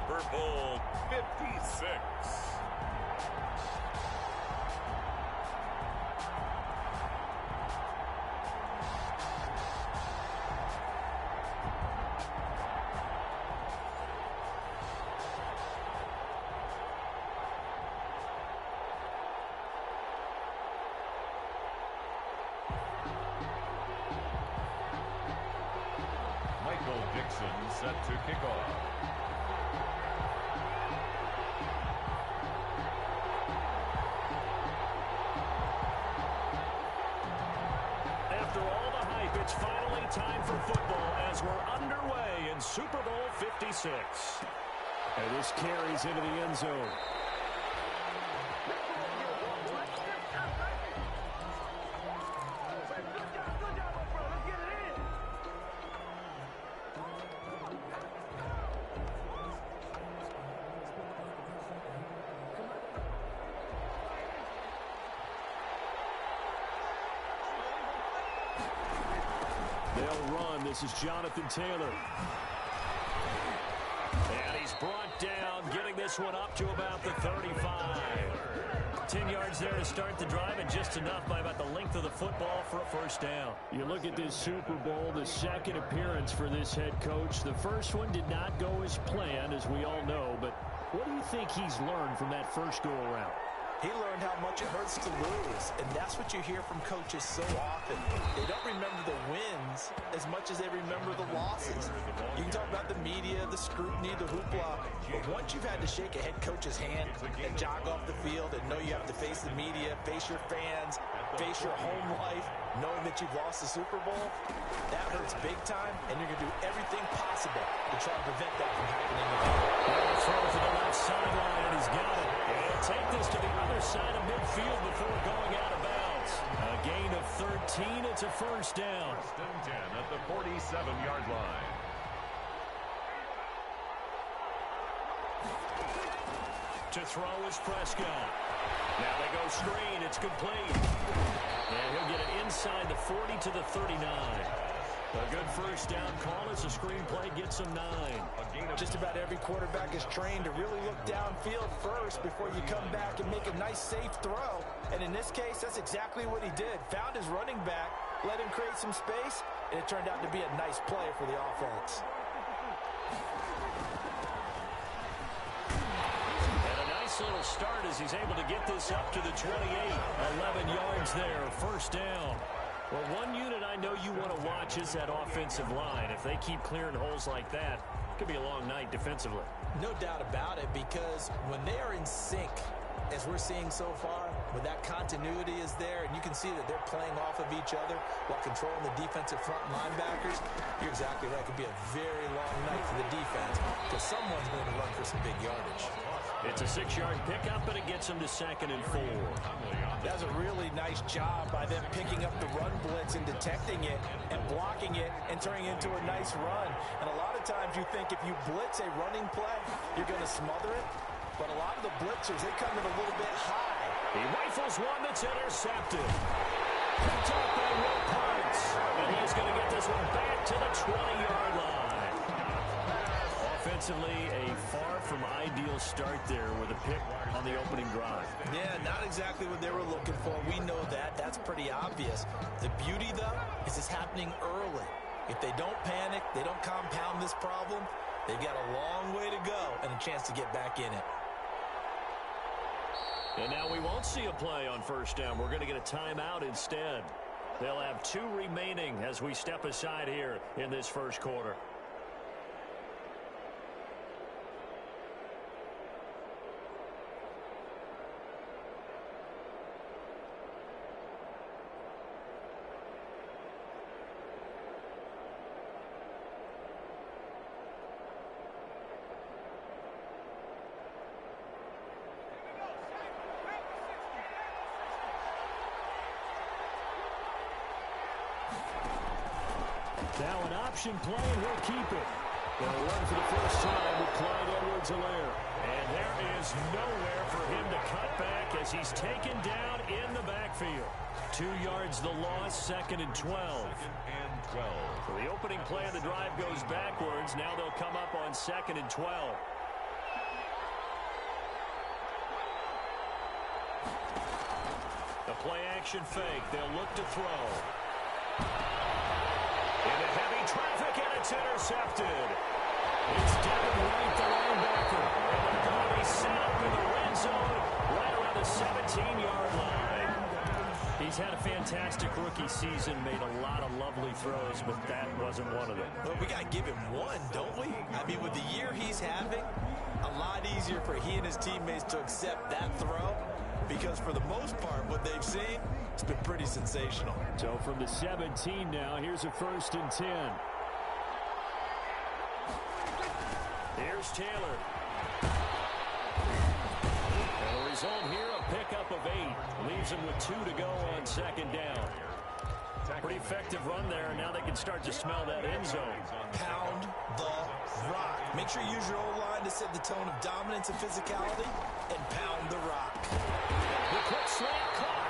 Super Bowl 56. Set to kick off. After all the hype, it's finally time for football as we're underway in Super Bowl 56. And this carries into the end zone. They'll run. This is Jonathan Taylor. And he's brought down, getting this one up to about the 35. 10 yards there to start the drive, and just enough by about the length of the football for a first down. You look at this Super Bowl, the second appearance for this head coach. The first one did not go as planned, as we all know, but what do you think he's learned from that first go-around? He learned how much it hurts to lose, and that's what you hear from coaches so often. They don't remember the wins as much as they remember the losses. You can talk about the media, the scrutiny, the hoopla, but once you've had to shake a head coach's hand and jog off the field and know you have to face the media, face your fans, face your home life, knowing that you've lost the Super Bowl, that hurts big time, and you're going to do everything possible to try to prevent that from happening again. Throw to the left sideline, and he's got it. And take this to the other side of midfield before going out of bounds. A gain of 13. It's a first down. First and 10 at the 47-yard line. To throw is Prescott. Now they go screen. It's complete. And he'll get it inside the 40 to the 39. A good first down call as the screenplay gets him 9. Just about every quarterback is trained to really look downfield first before you come back and make a nice, safe throw. And in this case, that's exactly what he did. Found his running back, let him create some space, and it turned out to be a nice play for the offense. And a nice little start as he's able to get this up to the 28. 11 yards there, first down. Well, one unit I know you want to watch is that offensive line. If they keep clearing holes like that, it could be a long night defensively. No doubt about it, because when they are in sync, as we're seeing so far, when that continuity is there, and you can see that they're playing off of each other while controlling the defensive front linebackers, you're exactly right. It could be a very long night for the defense because someone's going to run for some big yardage. It's a 6-yard pickup, and it gets them to 2nd and 4. That's a really nice job by them picking up the run blitz and detecting it and blocking it and turning it into a nice run. And a lot of times you think if you blitz a running play, you're going to smother it. But a lot of the blitzers, they come in a little bit high. He rifles one that's intercepted. Picked up by Will Parks. And he's going to get this one back to the 20-yard line. Offensively, a far from ideal start there with a pick on the opening drive. Yeah, not exactly what they were looking for. We know that. That's pretty obvious. The beauty, though, is it's happening early. If they don't panic, they don't compound this problem, they've got a long way to go and a chance to get back in it. And now we won't see a play on first down. We're going to get a timeout instead. They'll have 2 remaining as we step aside here in this first quarter. Now an option play, and he'll keep it. They'll run for the first time with Clyde Edwards-Helaire. And there is nowhere for him to cut back as he's taken down in the backfield. 2 yards the loss, 2nd and 12. 2nd and 12. So the opening play of the drive goes backwards. Now they'll come up on 2nd and 12. Play action fake. They'll look to throw. Into heavy traffic, and it's intercepted. It's Devin White, the linebacker. And they're going to be set up in the red zone right around the 17-yard line. He's had a fantastic rookie season, made a lot of lovely throws, but that wasn't one of them. But we got to give him one, don't we? I mean, with the year he's having, a lot easier for he and his teammates to accept that throw, because for the most part, what they've seen, it's been pretty sensational. So from the 17 now, here's a 1st and 10. Here's Taylor. And the result here, a pickup of 8. Leaves him with 2 to go on 2nd down. Pretty effective run there, and now they can start to smell that end zone. Pound the rock. Make sure you use your O-line to set the tone of dominance and physicality, and pound the rock. The quick slant caught.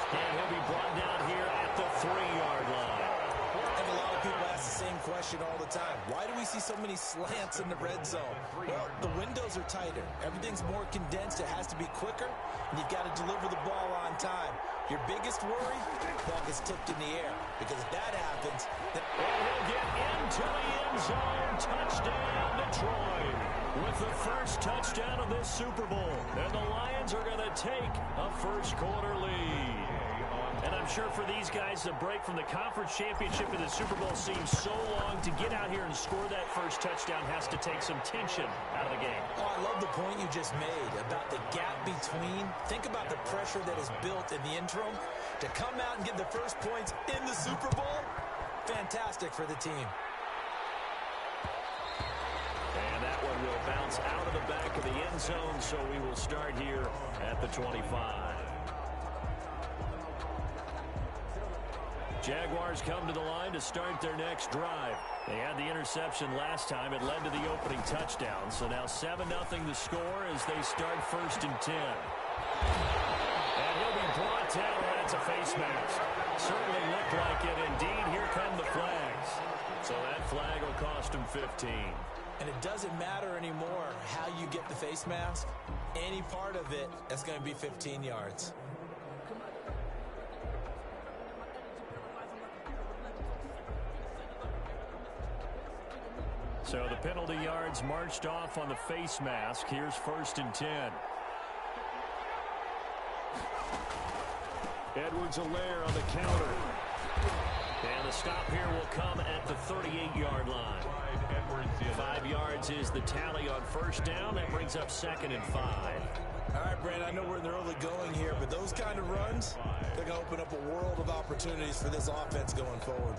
And he'll be brought down here at the 3-yard line. I think a lot of people ask the same question all the time. Why do we see so many slants in the red zone? Well, the windows are tighter. Everything's more condensed. It has to be quicker, and you've got to deliver the ball on time. Your biggest worry, ball gets tipped in the air, because if that happens, then he'll get into the end zone. Touchdown, Detroit. With the first touchdown of this Super Bowl, and the Lions are going to take a first-quarter lead. And I'm sure for these guys, the break from the conference championship to the Super Bowl seems so long. To get out here and score that first touchdown has to take some tension out of the game. Oh, I love the point you just made about the gap between. Think about the pressure that is built in the interim. To come out and get the first points in the Super Bowl, fantastic for the team. And that one will bounce out of the back of the end zone, so we will start here at the 25. Jaguars come to the line to start their next drive. They had the interception last time. It led to the opening touchdown. So now 7-0 the score as they start 1st and 10. And he'll be brought down. That's a face mask. Certainly looked like it. Indeed, here come the flags. So that flag will cost him 15. And it doesn't matter anymore how you get the face mask. Any part of it, that's going to be 15 yards. So the penalty yards marched off on the face mask. Here's 1st and 10. Edwards-Helaire on the counter. And the stop here will come at the 38-yard line. 5 yards is the tally on 1st down. That brings up 2nd and 5. All right, Brandon, I know we're in the early going here, but those kind of runs, they're going to open up a world of opportunities for this offense going forward.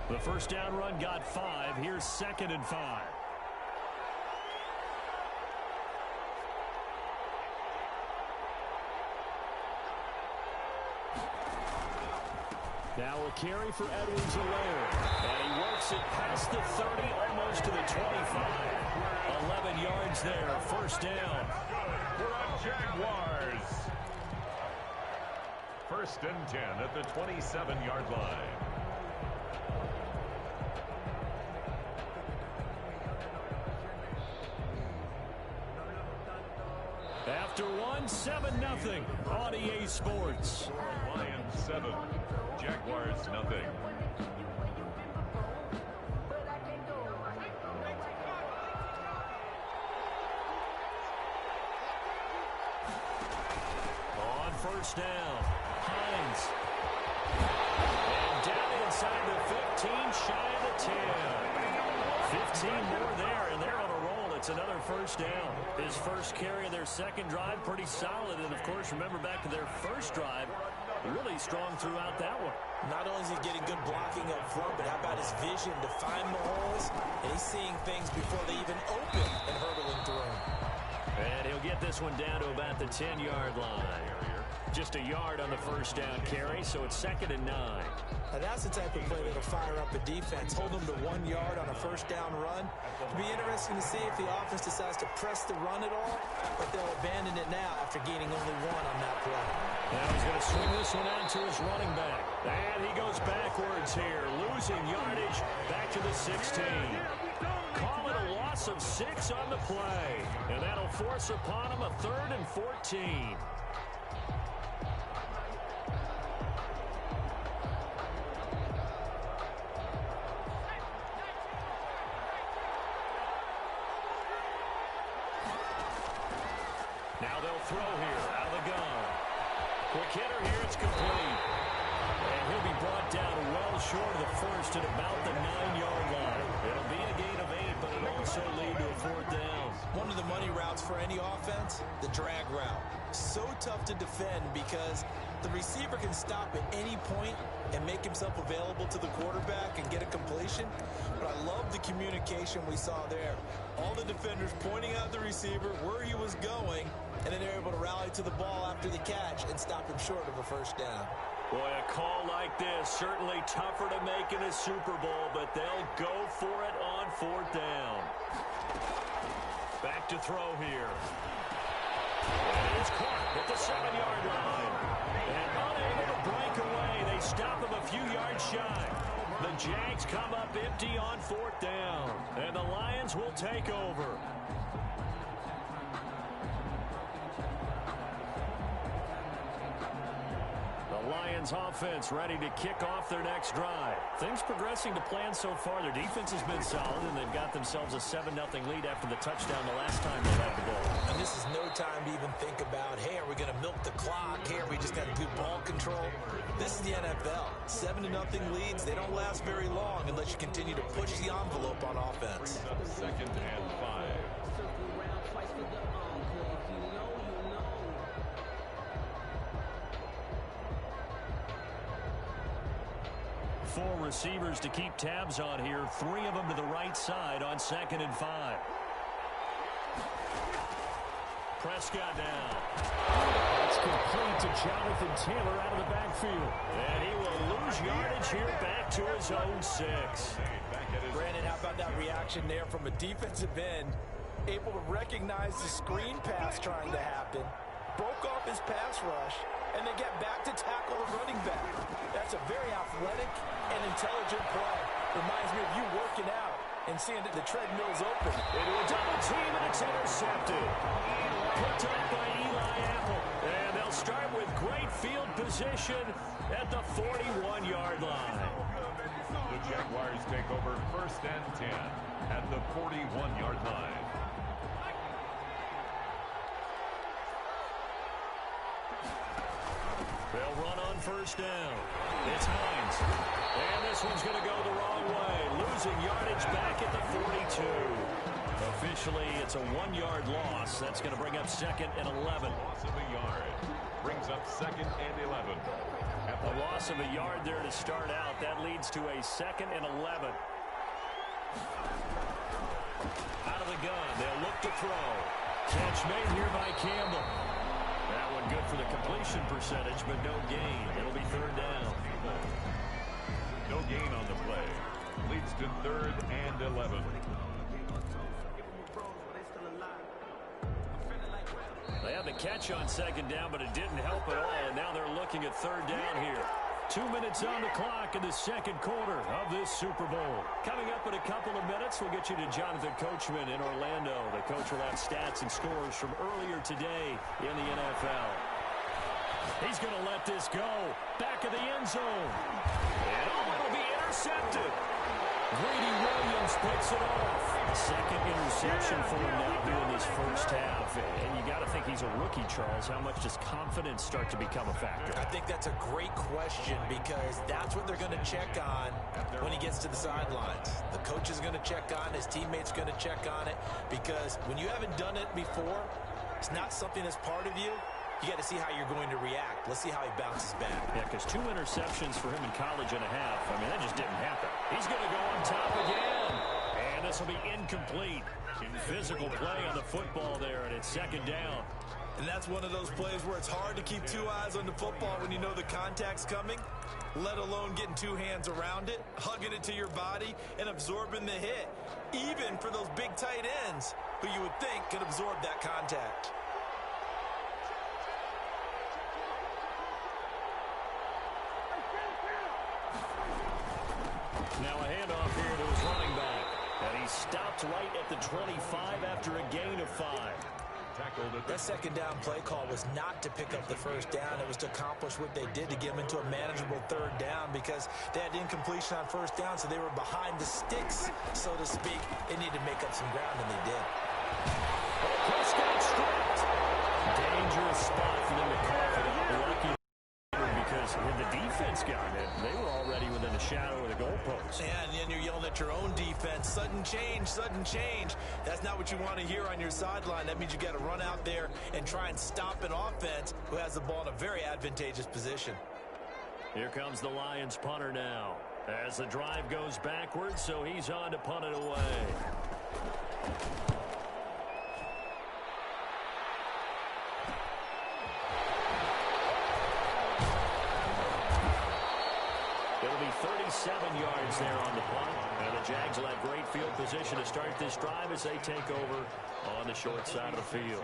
The first down run got 5. Here's 2nd and 5. Now a carry for Edwards-Helaire. And he works it past the 30, almost to the 25. 11 yards there. First down. We're on Jaguars. 1st and 10 at the 27-yard line. After one, 7-0 on EA Sports. Lions 7, Jaguars nothing. On 1st down, Hines. And down inside the 15, shy of the 10. 15 more there, and they're on a roll. It's another 1st down. His first carry of their 2nd drive, pretty solid. And, of course, remember back to their 1st drive, really strong throughout that one. Not only is he getting good blocking up front, but how about his vision to find the holes? And he's seeing things before they even open and hurdling through them. And he'll get this one down to about the 10-yard line. Just a yard on the 1st down carry, so it's 2nd and 9. Now that's the type of play that'll fire up a defense. Hold them to 1 yard on a 1st down run. It'll be interesting to see if the offense decides to press the run at all, but they'll abandon it now after gaining only 1 on that play. Now he's going to swing this one out to his running back. And he goes backwards here, losing yardage back to the 16. Call it a loss of 6 on the play. And that'll force upon him a 3rd and 14. Now they'll throw here out of the gun. Quick hitter here, it's complete. And he'll be brought down well short of the first at about the 9-yard line. It'll be a gain of 8, but it'll also lead to a 4th down. One of the money routes for any offense, the drag route. So tough to defend because the receiver can stop at any point and make himself available to the quarterback and get a completion. But I love the communication we saw there. All the defenders pointing out the receiver where he was going, and then they're able to rally to the ball after the catch and stop him short of a 1st down. Boy, a call like this, certainly tougher to make in a Super Bowl, but they'll go for it on 4th down. Back to throw here. And he's caught at the 7-yard line. And unable to break away, they stop him a few yards shy. The Jags come up empty on 4th down, and the Lions will take over. The Lions offense ready to kick off their next drive. Things progressing to plan so far. Their defense has been solid, and they've got themselves a 7-0 lead after the touchdown the last time they had the ball. And this is no time to even think about, hey, are we going to milk the clock? Hey, are we just going to do ball control? This is the NFL. 7-0 leads, they don't last very long unless you continue to push the envelope on offense. 2nd and 5. 4 receivers to keep tabs on here. 3 of them to the right side on 2nd and 5. Prescott now. It's complete to Jonathan Taylor out of the backfield. And he will lose yardage here back to his own 6. Brandon, how about that reaction there from a defensive end? Able to recognize the screen pass trying to happen. Broke off his pass rush, and then get back to tackle the running back. That's a very athletic and intelligent play. Reminds me of you working out and seeing that the treadmill's open. Into a double team, and it's intercepted. Picked up by Eli Apple. And they'll start with great field position at the 41-yard line. The Jaguars take over 1st and 10 at the 41-yard line. They'll run on 1st down. It's Hines. And this one's going to go the wrong way. Losing yardage back at the 42. Officially, it's a 1-yard loss. That's going to bring up 2nd and 11. Loss of a yard brings up 2nd and 11. A loss of a yard there to start out. That leads to a 2nd and 11. Out of the gun. They'll look to throw. Catch made here by Campbell. That one good for the completion percentage, but no gain. It'll be 3rd down. No gain on the play. Leads to 3rd and 11. They had the catch on 2nd down, but it didn't help at all, and now they're looking at 3rd down here. 2 minutes on the clock in the 2nd quarter of this Super Bowl. Coming up in a couple of minutes, we'll get you to Jonathan Coachman in Orlando. The coach will have stats and scores from earlier today in the NFL. He's going to let this go. Back of the end zone. And it'll be intercepted. Grady Williams picks it off. 2nd interception for him now here in this 1st half. And you got to think he's a rookie, Charles. How much does confidence start to become a factor? I think that's a great question because that's what they're going to check on when he gets to the sidelines. The coach is going to check on, his teammates going to check on it because when you haven't done it before, it's not something that's part of you. You got to see how you're going to react. Let's see how he bounces back. Yeah, because 2 interceptions for him in college and a half. I mean, that just didn't happen. He's going to go on top again. And this will be incomplete. Physical play on the football there, and it's 2nd down. And that's one of those plays where it's hard to keep 2 eyes on the football when you know the contact's coming, let alone getting 2 hands around it, hugging it to your body, and absorbing the hit, even for those big tight ends who you would think could absorb that contact. stopped right at the 25 after a gain of 5. That second down play call was not to pick up the first down. It was to accomplish what they did, to get them into a manageable third down, because they had incompletion on first down, so they were behind the sticks, so to speak. They needed to make up some ground, and they did. Oh, Prescott stripped. Dangerous spot for them to cough it up. Lucky because when the defense got it, they were already within the shadow of the goalpost. Yeah, and then you're yelling at your own defense. Sudden change, sudden change. That's not what you want to hear on your sideline. That means you got to run out there and try and stop an offense who has the ball in a very advantageous position. Here comes the Lions punter now, as the drive goes backwards, so he's on to punt it away. It'll be 37 yards there on the punt. And the Jags will have great field position to start this drive as they take over on the short side of the field.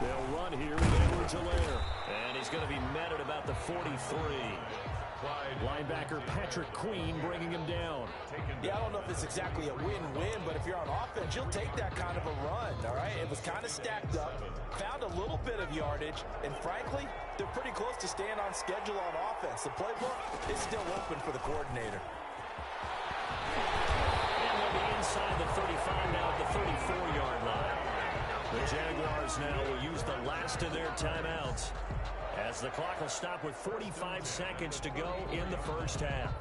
They'll run here with Edwards-Helaire. And he's going to be met at about the 43. Linebacker Patrick Queen bringing him down. Yeah, I don't know if it's exactly a win-win, but if you're on offense, you'll take that kind of a run, all right? It was kind of stacked up, found a little bit of yardage, and frankly, they're pretty close to staying on schedule on offense. The playbook is still open for the coordinator. And they'll be inside the 35 now at the 34-yard line. The Jaguars now will use the last of their timeouts, as the clock will stop with 45 seconds to go in the first half.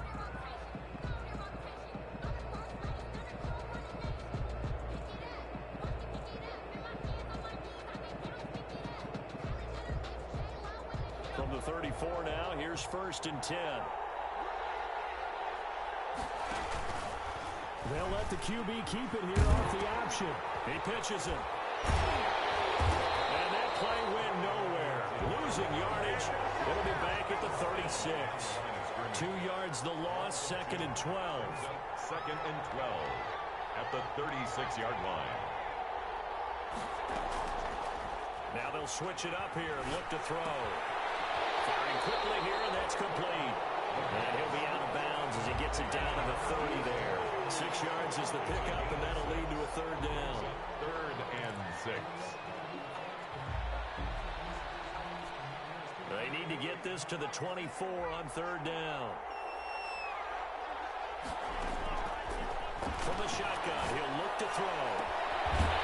From the 34 now, here's 1st and 10. They'll let the QB keep it here off the option. He pitches it. And that play went nowhere. Losing yardage. It'll be back at the 36. 2 yards the loss, 2nd and 12. 2nd and 12 at the 36-yard line. Now they'll switch it up here and look to throw. Firing quickly here, and that's complete. And he'll be out of bounds as he gets it down to the 30 there. 6 yards is the pickup, and that'll lead to a 3rd down. 3rd and 6. They need to get this to the 24 on 3rd down. From the shotgun, he'll look to throw.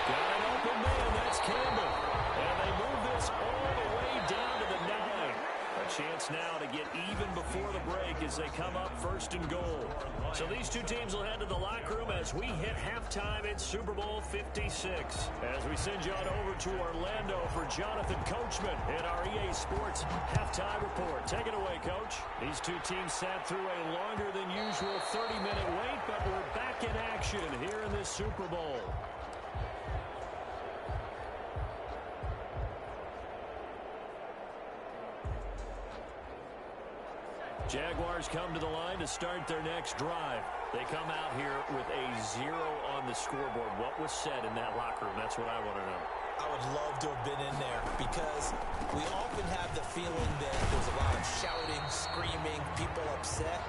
Got an open man, that's Campbell. And they move this all the way down to the 9. A chance now to get even before the break as they come up 1st and goal. So these two teams will head to the locker room as we hit halftime in Super Bowl 56. As we send you on over to Orlando for Jonathan Coachman in our EA Sports halftime report. Take it away, Coach. These two teams sat through a longer than usual 30-minute wait, but we're back in action here in this Super Bowl. Jaguars come to the line to start their next drive. They come out here with a 0 on the scoreboard. What was said in that locker room? That's what I want to know. I would love to have been in there, because we often have the feeling that there's a lot of shouting, screaming, people upset.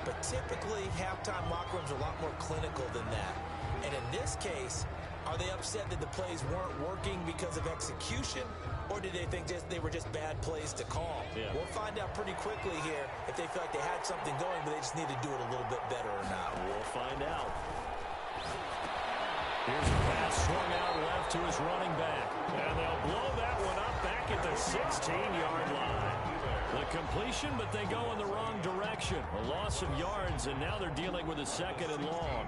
But typically, halftime locker rooms are a lot more clinical than that. And in this case, are they upset that the plays weren't working because of execution? Or did they think they were just bad plays to call? Yeah. We'll find out pretty quickly here if they feel like they had something going, but they just need to do it a little bit better or not. We'll find out. Here's a pass swung out left to his running back. And they'll blow that one up back at the 16-yard line. The completion, but they go in the wrong direction. A loss of yards, and now they're dealing with a 2nd and long.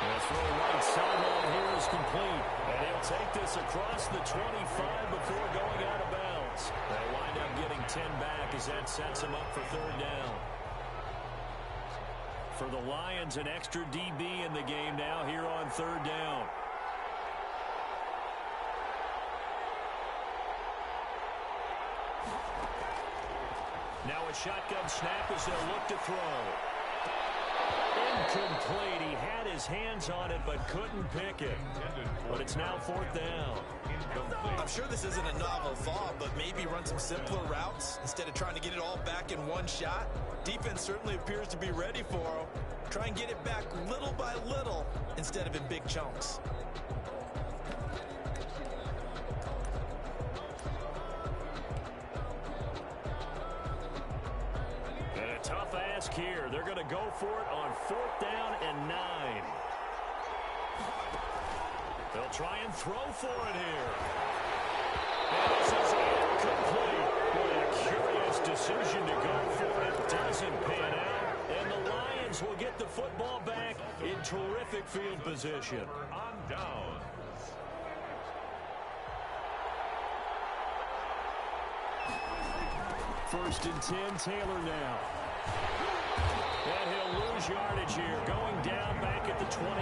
The throw right sideline here is complete. And he'll take this across the 25 before going out of bounds. They'll wind up getting 10 back as that sets him up for third down. For the Lions, an extra DB in the game now here on third down. Now a shotgun snap as they'll look to throw. Incomplete. He had his hands on it but couldn't pick it. But it's now fourth down. I'm sure this isn't a novel thought, but maybe run some simpler routes instead of trying to get it all back in one shot. Defense certainly appears to be ready for him. Try and get it back little by little instead of in big chunks. And a tough ask here. They're going to go for it on fourth down and 9. They'll try and throw for it here. And this is incomplete. What a curious decision to go for it. Doesn't pan out. And the Lions will get the football back in terrific field position. On down. First and 10, Taylor now. And he'll lose yardage here. Going down back at the 28.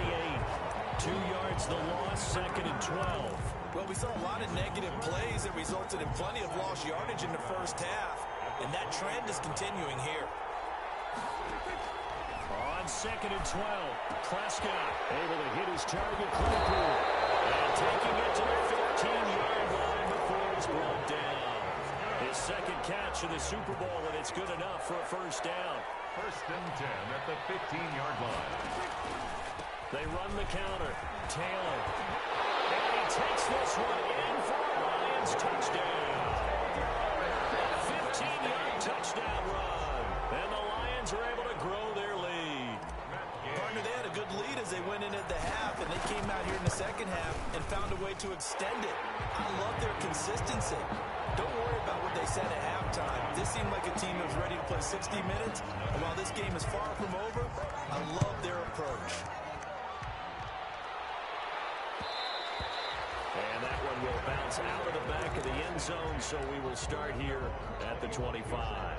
2 yards the loss, second and 12. Well, we saw a lot of negative plays that resulted in plenty of lost yardage in the first half. And that trend is continuing here. On second and 12, Prescott able to hit his target quickly. And taking it to the 15-yard line before it's brought down. His second catch of the Super Bowl, and it's good enough for a first down. First and 10 at the 15-yard line. They run the counter. Taylor. And he takes this one in for a Lions touchdown. 15-yard touchdown run. And the Lions are able to grow their lead. Partner, they had a good lead as they went in at the half, and they came out here in the second half and found a way to extend it. I love their consistency. Don't worry about what they said at halftime. This seemed like a team that was ready to play 60 minutes. And while this game is far from over, I love their approach. And that one will bounce out of the back of the end zone, so we will start here at the 25.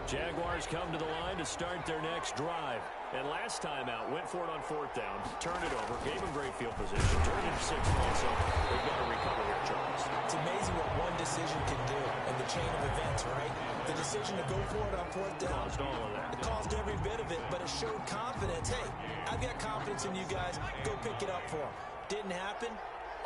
Jaguars come to the line to start their next drive. And last time out, went for it on fourth down, turned it over, gave them great field position, turned it 6 points, so they've got to recover here, Charles. It's amazing what one decision can do in the chain of events, right? The decision to go for it on fourth down. Caused all of that. It caused every bit of it, but it showed confidence. Hey, I've got confidence in you guys. Go pick it up for them. Didn't happen.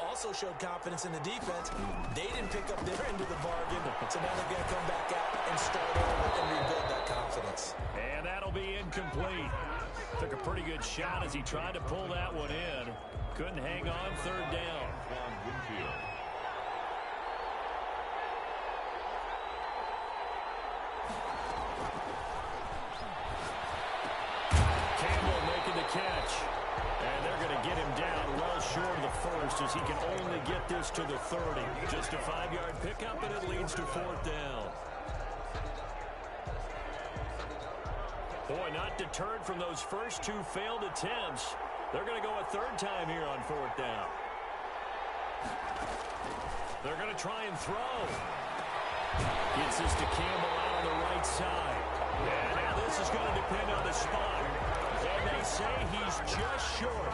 Also showed confidence in the defense. They didn't pick up their end of the bargain, so now they're going to come back out and start over and rebuild that confidence. And that'll be incomplete. Took a pretty good shot as he tried to pull that one in. Couldn't hang on, third down. Campbell making the catch. And they're going to get him down well short of the first as he can only get this to the 30. Just a 5-yard pickup, and it leads to fourth down. Boy, not deterred from those first 2 failed attempts. They're going to go a third time here on fourth down. They're going to try and throw. Gets this to Campbell out on the right side. And now this is going to depend on the spot. And they say he's just short.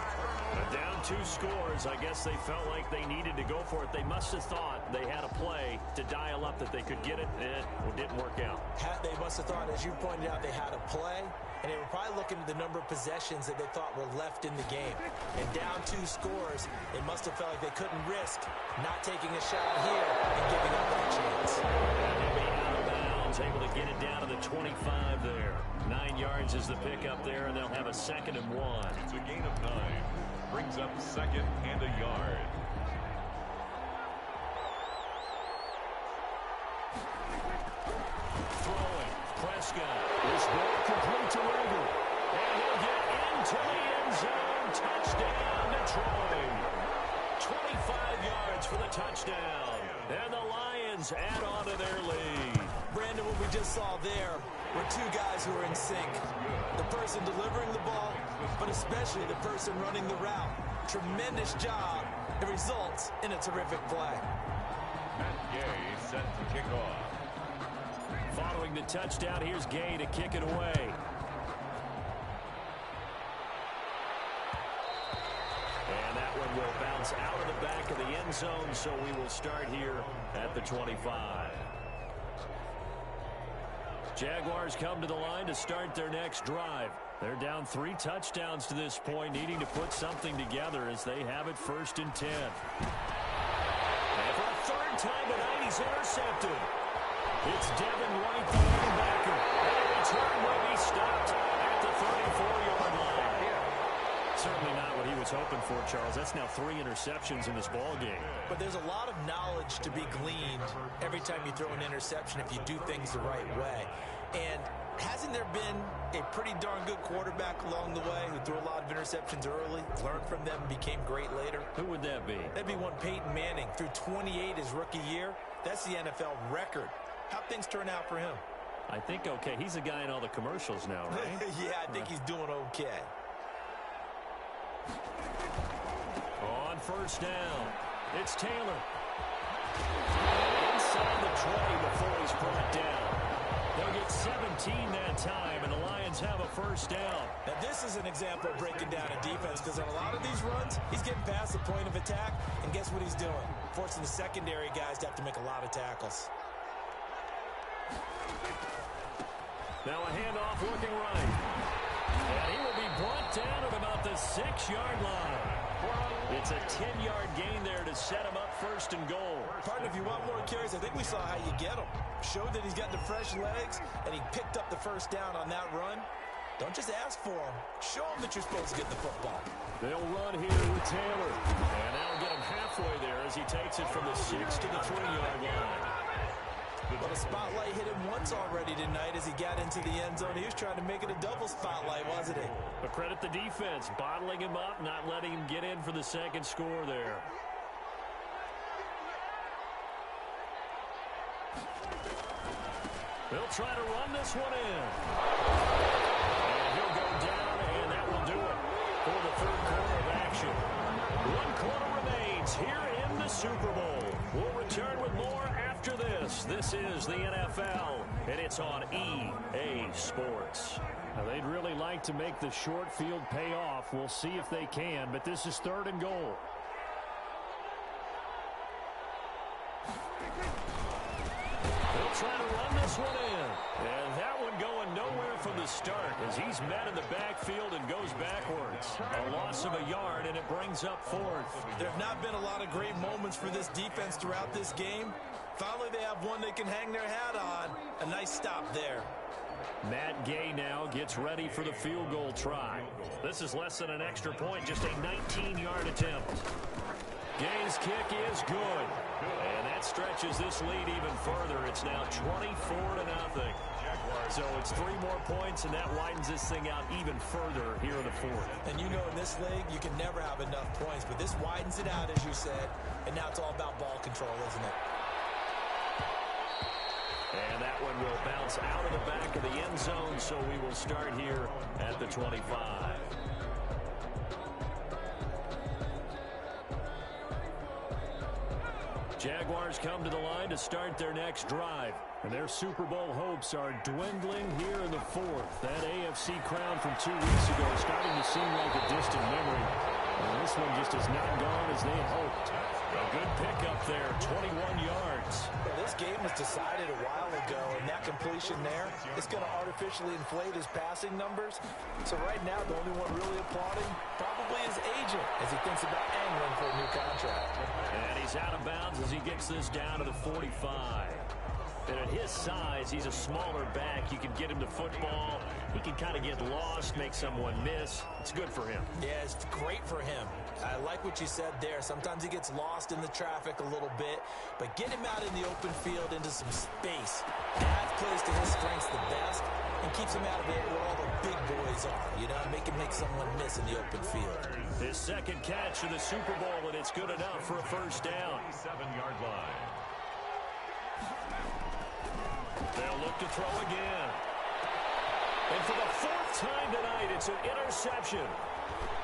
But down 2 scores, I guess they felt like they needed to go for it. They must have thought they had a play to dial up that they could get it, and it didn't work out. They must have thought, as you pointed out, they had a play, and they were probably looking at the number of possessions that they thought were left in the game. And down 2 scores, they must have felt like they couldn't risk not taking a shot here and giving up that chance. And he'll be out of bounds, able to get it down to the 25 there. 9 yards is the pickup there, and they'll have a second and 1. It's a gain of 9. Brings up second and a yard. Throwing. Prescott. This ball complete to Rager. And he'll get into the end zone. Touchdown, Detroit. 25 yards for the touchdown. And the Lions add on to their lead. Brandon, when we just saw there were two guys who are in sync. The person delivering the ball, but especially the person running the route. Tremendous job. It results in a terrific play. Matt Gay set to kick off. Following the touchdown, here's Gay to kick it away. And that one will bounce out of the back of the end zone, so we will start here at the 25. Jaguars come to the line to start their next drive. They're down 3 touchdowns to this point, needing to put something together as they have it 1st and 10. And for a 3rd time tonight, he's intercepted. It's Devin White, the linebacker. And the return will be stopped at the 34-yard line. Certainly not what he was hoping for, Charles. That's now 3 interceptions in this ball game. But there's a lot of knowledge to be gleaned every time you throw an interception if you do things the right way. And hasn't there been a pretty darn good quarterback along the way who threw a lot of interceptions early, learned from them, became great later? Who would that be? That'd be one Peyton Manning. Threw 28 his rookie year. That's the NFL record. How'd things turn out for him? I think okay. He's a guy in all the commercials now, right? Yeah, I think he's doing okay. On 1st down, it's Taylor. Inside the 20 before he's brought down. They'll get 17 that time, and the Lions have a 1st down. Now, this is an example of breaking down a defense, because on a lot of these runs, he's getting past the point of attack, and guess what he's doing? Forcing the secondary guys to have to make a lot of tackles. Now a handoff looking right. And he will be brought down at about the 6-yard line. It's a 10-yard gain there to set him up 1st and goal. Partner, if you want more carries, I think we saw how you get him. Showed that he's got the fresh legs, and he picked up the 1st down on that run. Don't just ask for him. Show him that you're supposed to get the football. They'll run here with Taylor. And that'll get him halfway there as he takes it from the 6 to the 3-yard line. But a spotlight hit him once already tonight as he got into the end zone. He was trying to make it a double spotlight, wasn't he? But credit the defense, bottling him up, not letting him get in for the 2nd score there. They'll try to run this one in. And he'll go down, and that will do it for the 3rd quarter of action. 1 quarter remains here in the Super Bowl. We'll return with more after this. This is the NFL, and it's on EA Sports. Now, they'd really like to make the short field pay off. We'll see if they can, but this is 3rd and goal. They'll try to run this one in. And that one going nowhere from the start as he's met in the backfield and goes backwards. A loss of a yard, and it brings up 4th. There have not been a lot of great moments for this defense throughout this game. Finally, they have one they can hang their hat on. A nice stop there. Matt Gay now gets ready for the field goal try. This is less than an extra point, just a 19-yard attempt. Gay's kick is good. And that stretches this lead even further. It's now 24-0. So it's 3 more points, and that widens this thing out even further here in the 4th. And you know in this league, you can never have enough points. But this widens it out, as you said. And now it's all about ball control, isn't it? And that one will bounce out of the back of the end zone, so we will start here at the 25. Jaguars come to the line to start their next drive. And their Super Bowl hopes are dwindling here in the 4th. That AFC crown from 2 weeks ago is starting to seem like a distant memory. And this one just has not gone as they had hoped. A good pickup there, 21 yards. Well, this game was decided a while ago, and that completion there is going to artificially inflate his passing numbers. So right now, the only one really applauding probably his agent as he thinks about angling for a new contract. And he's out of bounds as he gets this down to the 45. And at his size, he's a smaller back. You can get him to football. He can kind of get lost, make someone miss. It's good for him. Yeah, it's great for him. I like what you said there. Sometimes he gets lost in the traffic a little bit, but get him out in the open field into some space. That plays to his strengths the best and keeps him out of it where all the big boys are. You know, make someone miss in the open field. His 2nd catch of the Super Bowl, and it's good enough for a 1st down. 7-yard line. They'll look to throw again. And for the fourth time tonight, it's an interception.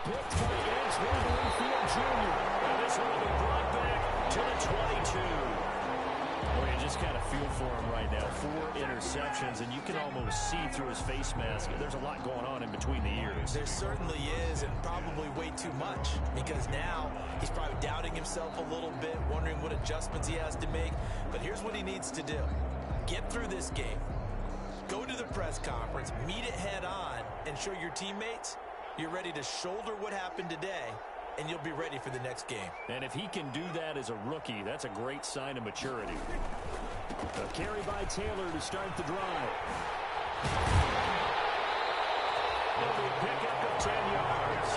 Picked by Antoine Winfield Jr. And this one will be brought back to the 22. Well, you just kind of feel for him right now. 4 interceptions, and you can almost see through his face mask. There's a lot going on in between the ears. There certainly is, and probably way too much, because now he's probably doubting himself a little bit, wondering what adjustments he has to make. But here's what he needs to do. Get through this game. Go to the press conference, meet it head on, and show your teammates you're ready to shoulder what happened today, and you'll be ready for the next game. And if he can do that as a rookie, that's a great sign of maturity. A carry by Taylor to start the drive. It'll be a pickup of 10 yards.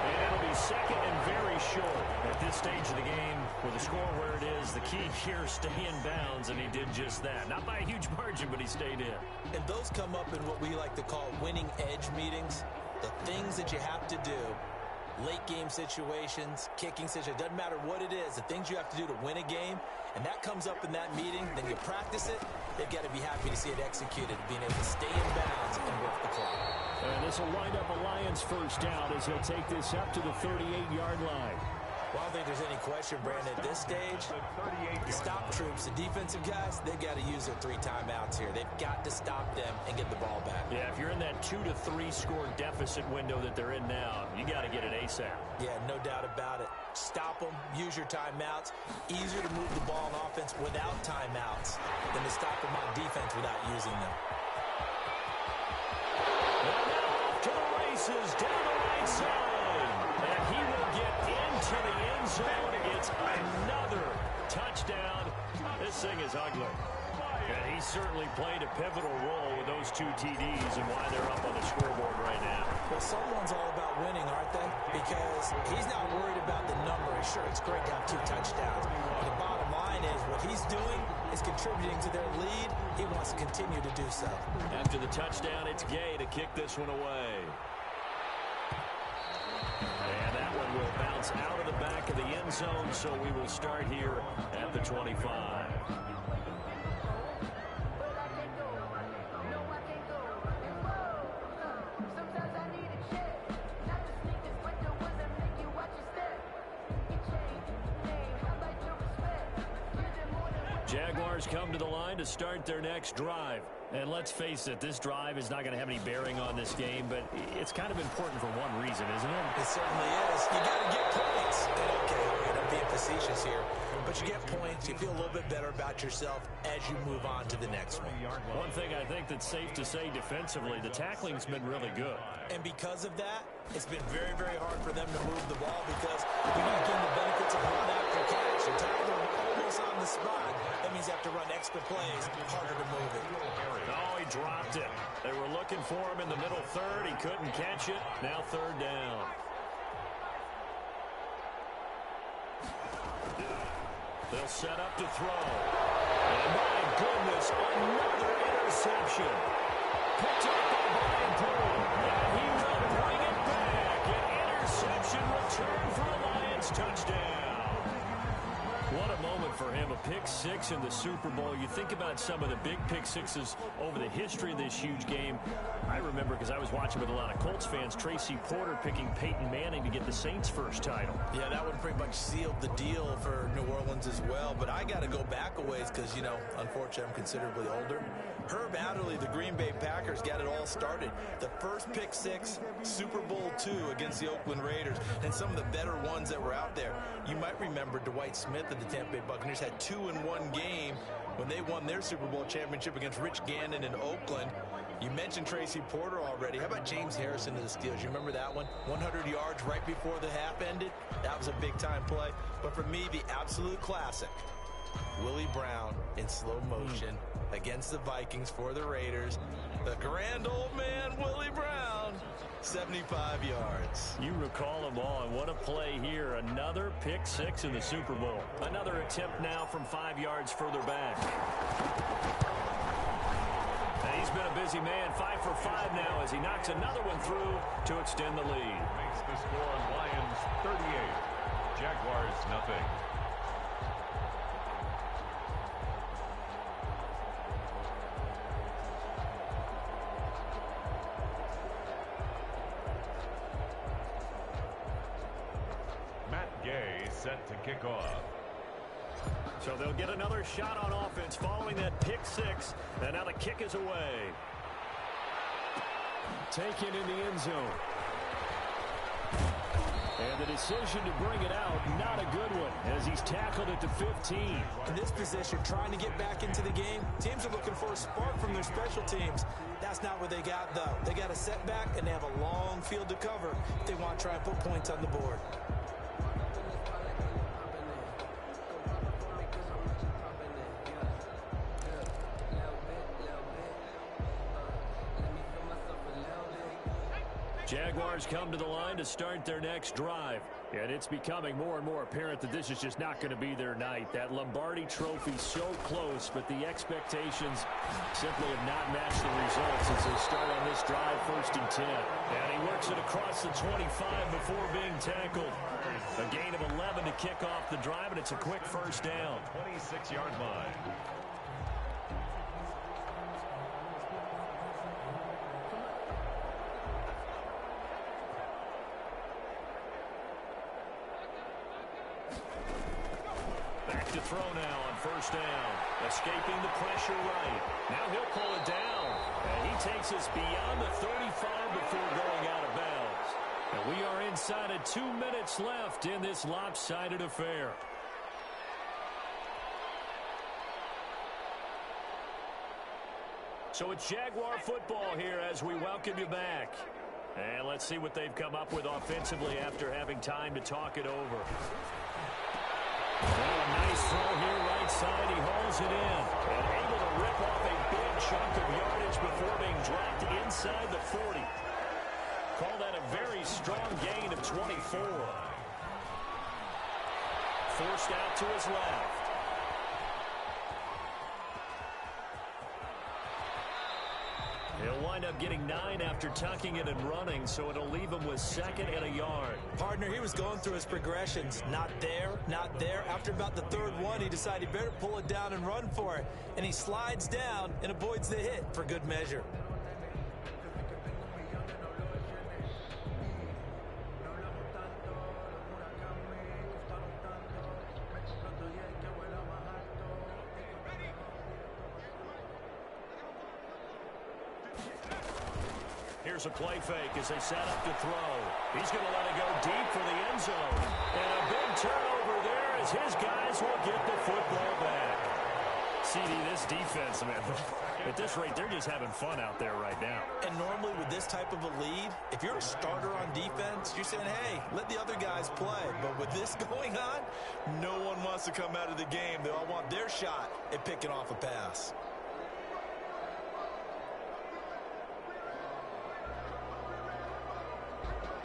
And it'll be second and very short. At this stage of the game, with the score where it is, the key here, stay in bounds, and he did just that. Not by a huge margin, but he stayed in. And those come up in what we like to call winning edge meetings. The things that you have to do, late game situations, kicking situations, doesn't matter what it is, the things you have to do to win a game, and that comes up in that meeting, then you practice it, they've got to be happy to see it executed, being able to stay in bounds and work the clock. And this will wind up a Lions first down as he'll take this up to the 38-yard line. Well, I don't think there's any question, Brandon, at this stage, the stop troops, the defensive guys, they've got to use their 3 timeouts here. They've got to stop them and get the ball back. Yeah, if you're in that 2 to 3 score deficit window that they're in now, you got to get it ASAP. Yeah, no doubt about it. Stop them, use your timeouts. Easier to move the ball on offense without timeouts than to stop them on defense without using them. And now off to the races, down the right side. And he will get into the end zone. It's another touchdown. This thing is ugly. And he certainly played a pivotal role with those 2 TDs and why they're up on the scoreboard right now. Well, someone's all about winning, aren't they? Because he's not worried about the number. Sure, it's great to have 2 touchdowns. But the bottom line is what he's doing is contributing to their lead. He wants to continue to do so. After the touchdown, it's Gay to kick this one away. And that one will bounce out of the back of the end zone, so we will start here at the 25. Jaguars come to the line to start their next drive. And let's face it, this drive is not going to have any bearing on this game, but it's kind of important for one reason, isn't it? It certainly is. You got to get points. Okay, I'm being facetious here. But you get points, you feel a little bit better about yourself as you move on to the next one. One thing I think that's safe to say defensively, the tackling's been really good. And because of that, it's been very, very hard for them to move the ball because you're not getting the benefits of run after catch. You're tackling almost on the spot. That means you have to run extra plays, harder to move it. Oh, he dropped it. They were looking for him in the middle third. He couldn't catch it. Now 3rd down. They'll set up to throw. And my goodness, another interception. Picked up by Brian Poole. And he will bring it back. An interception return for a Lions touchdown. What a moment for him, a pick-6 in the Super Bowl. You think about some of the big pick-6s over the history of this huge game. I remember, because I was watching with a lot of Colts fans, Tracy Porter picking Peyton Manning to get the Saints' first title. Yeah, that one pretty much sealed the deal for New Orleans as well. But I got to go back a ways because, you know, unfortunately I'm considerably older. Herb Adderley, the Green Bay Packers, got it all started. The first pick-6, Super Bowl II against the Oakland Raiders, and some of the better ones that were out there. You might remember Dwight Smith of the Tampa Bay Buccaneers had 2 in one game when they won their Super Bowl championship against Rich Gannon in Oakland. You mentioned Tracy Porter already. How about James Harrison of the Steelers? You remember that one? 100 yards right before the half ended? That was a big-time play. But for me, the absolute classic, Willie Brown in slow motion against the Vikings for the Raiders. The grand old man, Willie Brown, 75 yards. You recall them all, and what a play here. Another pick-6 in the Super Bowl. Another attempt now from 5 yards further back. And he's been a busy man, 5 for 5 now as he knocks another one through to extend the lead. Makes the score on Lions 38. Jaguars nothing. set to kick off. So they'll get another shot on offense following that pick six. And now the kick is away. Taken in the end zone. And the decision to bring it out, not a good one, as he's tackled at the 15. In this position, trying to get back into the game, teams are looking for a spark from their special teams. That's not what they got, though. They got a setback, and they have a long field to cover if they want to try and put points on the board. Jaguars come to the line to start their next drive. And it's becoming more and more apparent that this is just not going to be their night. That Lombardi Trophy so close, but the expectations simply have not matched the results as they start on this drive 1st and 10. And he works it across the 25 before being tackled. A gain of 11 to kick off the drive, and it's a quick first down. 26-yard line. To throw now on 1st down. Escaping the pressure right. Now he'll pull it down. And he takes us beyond the 35 before going out of bounds. And we are inside of 2 minutes left in this lopsided affair. So it's Jaguar football here as we welcome you back. And let's see what they've come up with offensively after having time to talk it over. Well, a nice throw here right side. He hauls it in and able to rip off a big chunk of yardage before being dropped inside the 40. Call that a very strong gain of 24. Forced out to his left. He'll wind up getting 9 after tucking it and running, so it'll leave him with 2nd and a yard. Partner, he was going through his progressions. Not there, not there. After about the 3rd one, he decided he better pull it down and run for it. And he slides down and avoids the hit for good measure. Here's a play fake as they set up to throw. He's going to let it go deep for the end zone. And a big turnover there as his guys will get the football back. CD, this defense, man, at this rate, they're just having fun out there right now. And normally with this type of a lead, if you're a starter on defense, you're saying, hey, let the other guys play. But with this going on, no one wants to come out of the game. They all want their shot at picking off a pass.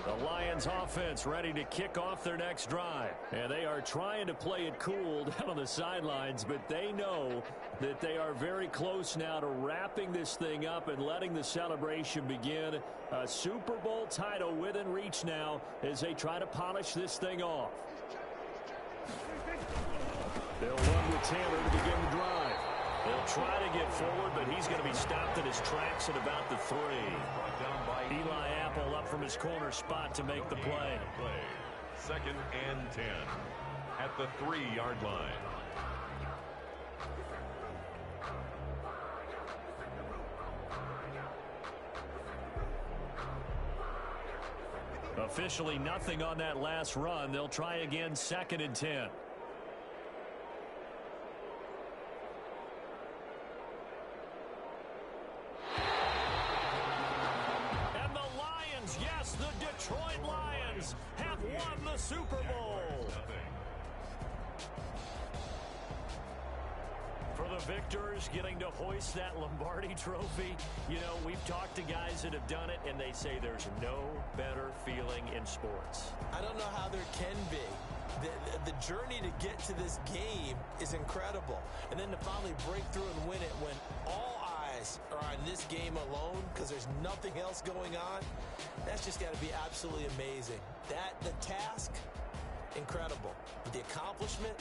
The Lions offense ready to kick off their next drive. And they are trying to play it cool down on the sidelines, but they know that they are very close now to wrapping this thing up and letting the celebration begin. A Super Bowl title within reach now as they try to polish this thing off. They'll run with Taylor to begin the drive. They'll try to get forward, but he's going to be stopped in his tracks at about the 3. Eli Apple up from his corner spot to make the play. 2nd and 10 at the 3-yard line. Officially nothing on that last run. They'll try again 2nd and 10. Yes, the Detroit Lions have won the Super Bowl. For the victors, getting to hoist that Lombardi Trophy, you know, we've talked to guys that have done it, and they say there's no better feeling in sports. I don't know how there can be. The journey to get to this game is incredible. And then to finally break through and win it when all eyes are on this game alone because there's nothing else going on, that's just got to be absolutely amazing. The task, incredible. But the accomplishment,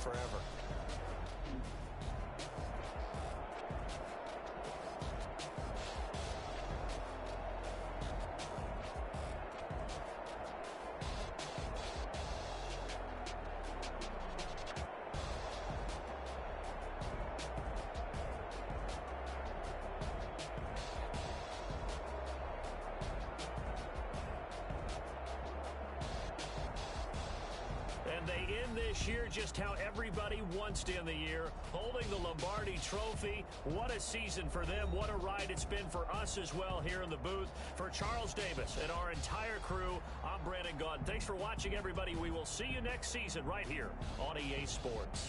forever. And they end this year just how everybody wants to end the year, holding the Lombardi Trophy. What a season for them. What a ride it's been for us as well here in the booth. For Charles Davis and our entire crew, I'm Brandon Gaudin. Thanks for watching, everybody. We will see you next season right here on EA Sports.